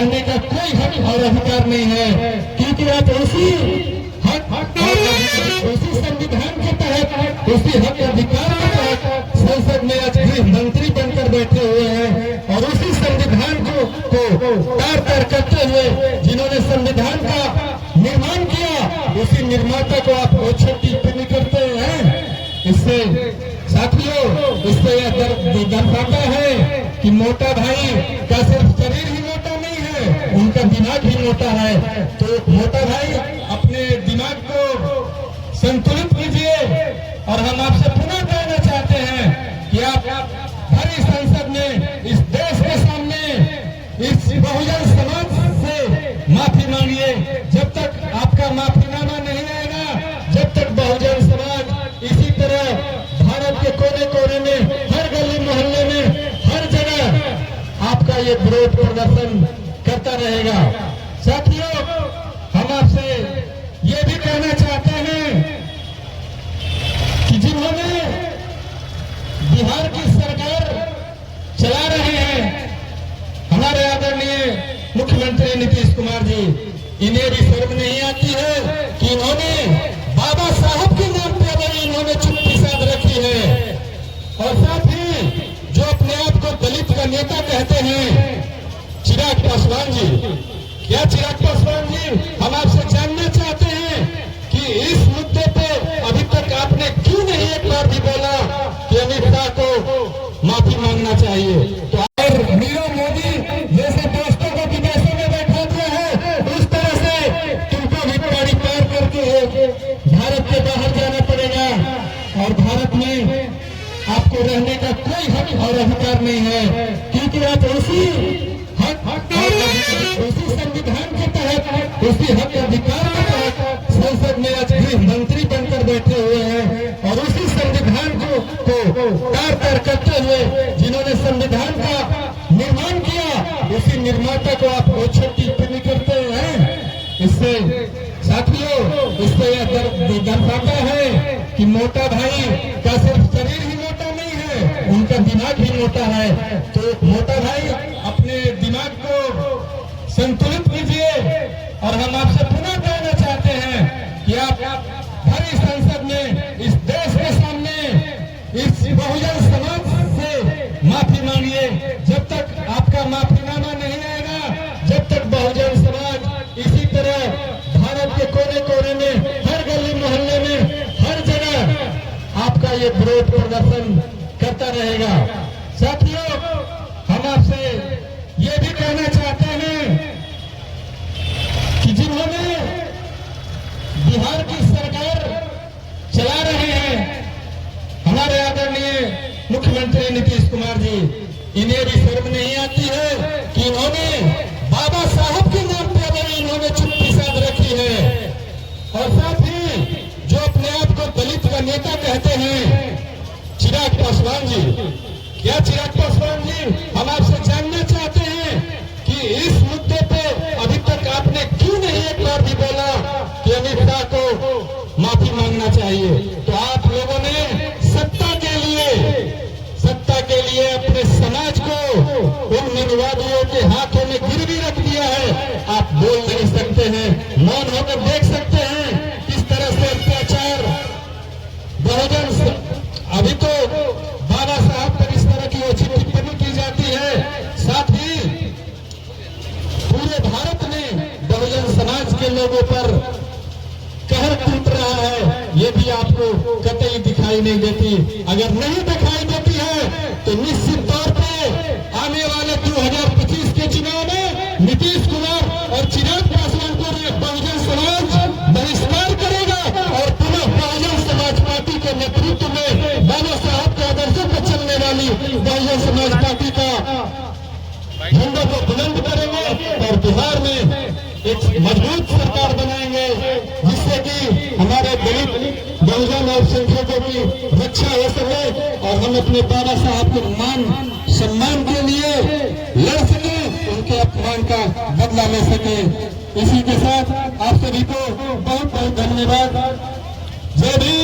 रहने का कोई हक और अधिकार नहीं है, क्योंकि आप उसी हक और उसी संविधान के तहत, उसी हक अधिकार के तहत संसद में आज गृह मंत्री बनकर बैठे हुए हैं। और उसी संविधान को तार तार करते हुए जिन्होंने संविधान का निर्माण किया, उसी निर्माता को आप ओछी टिप्पणी करते हैं। इससे साथियों, इससे यह दर्शाता है कि मोटा भाई का सिर्फ शरीर ही मोटा नहीं है, उनका दिमाग भी मोटा है। तो मोटा भाई अपने दिमाग को संतुलित कीजिए। और हम आपसे पुनः कहना चाहते हैं कि आप भरी संसद में इस देश के सामने इस बहुजन समाज से माफी मांगिए। जब तक आपका माफीनामा नहीं आएगा, जब तक बहुजन समाज इसी तरह भारत के कोने कोने में, हर गली मोहल्ले में, हर जगह आपका ये विरोध प्रदर्शन करता रहेगा। साथियों, हम आपसे ये भी कहना चाहते हैं कि जिन्होंने बिहार की सरकार चला रहे हैं, हमारे आदरणीय मुख्यमंत्री नीतीश कुमार जी, इन्हें भी शर्म नहीं आती है कि इन्होंने बाबा साहब के नाम पे अगर इन्होंने चुप्पी साध रखी है। और साथ ही जो अपने आप को दलित का नेता कहते हैं, चिराग पासवान जी, क्या चिराग पासवान जी, हम आपसे जानना चाहते हैं कि इस मुद्दे पे अभी तक आपने क्यों नहीं एक बार भी बोला कि अमित शाह को माफी मांगना चाहिए। तो नीरव मोदी जैसे दोस्तों को विदेशों में बैठा दिया है, उस तरह से तुमको भी पारी पार करके भारत के बाहर जाना पड़ेगा। और भारत में आपको रहने का कोई हक और अधिकार नहीं है, क्योंकि आप उसी हक और उसी संविधान के तहत, उसी हक अधिकार के तहत संसद में आज गृह मंत्री बनकर बैठे हुए हैं। और उसी संविधान को तार तार करते हुए जिन्होंने संविधान का निर्माण किया, उसी निर्माता को आप ओछी टिप्पणी करते हैं। इससे साथियों, इससे यह दर्शाता है कि मोटा भाई का सिर्फ शरीर ही मोटा नहीं है, उनका दिमाग भी मोटा है। तो मोटा भाई अपने दिमाग को संतुलित कीजिए। और हम आपसे पुनः कहना चाहते हैं कि आप भरी संसद में इस देश के सामने इस बहुजन समाज से माफी मांगिए। जब तक आपका माफीनामा नहीं आएगा, जब तक बहुजन समाज इसी तरह भारत के कोने कोने में, हर गली मोहल्ले में, हर जगह आपका ये विरोध प्रदर्शन करता रहेगा। साथियों, हम आपसे ये भी कहना चाहते हैं कि जिन्होंने बिहार की सरकार चला रहे हैं, हमारे आदरणीय मुख्यमंत्री नीतीश कुमार जी, इन्हें भी शर्म नहीं आती है कि इन्होंने बाबा साहब के नाम पे अगर इन्होंने चुप्पी साध रखी है। और साथ ही जो अपने आप को दलित का नेता कहते हैं, चिराग पासवान जी, क्या चिराग पासवान जी, हम आपसे जानना चाहते हैं कि इस मुद्दे पे अभी तक आपने क्यों नहीं एक बार भी बोला कि अमित शाह को माफी मांगना चाहिए। तो आप लोगों ने सत्ता के लिए अपने समाज को उन निर्वादियों के हाथों में गिरवी रख दिया है। आप बोल नहीं सकते हैं, मौन होकर देख सकते हैं किस तरह से अत्याचार बहुजन, अभी तो बाबा साहब पर इस तरह की ओछी टिप्पणी की जाती है। साथ ही पूरे भारत में बहुजन समाज के लोगों पर कहर टूट रहा है, ये भी आपको कतई दिखाई नहीं देती। अगर नहीं दिखाई देती है तो निश्चित तौर पे आने वाले 2025 के चुनाव में नीतीश कुमार और चिराग पासवान को बहुजन समाज बहिष्कार करेगा। और पुनः बहुजन समाज पार्टी के नेतृत्व में बाबा साहब के आदर्शों पर चलने वाली बहुजन समाज पार्टी का झंडा को बुलंद करेंगे और बिहार में एक मजबूत सरकार बनाएंगे, जिससे कि हमारे दलित, बहुजन और संख्यकों की रक्षा हो सके और हम अपने बाबा साहब के मान सम्मान के लिए लड़ सके, उनके अपमान का बदला ले सके। इसी के साथ आप सभी को बहुत बहुत धन्यवाद। जय भीम।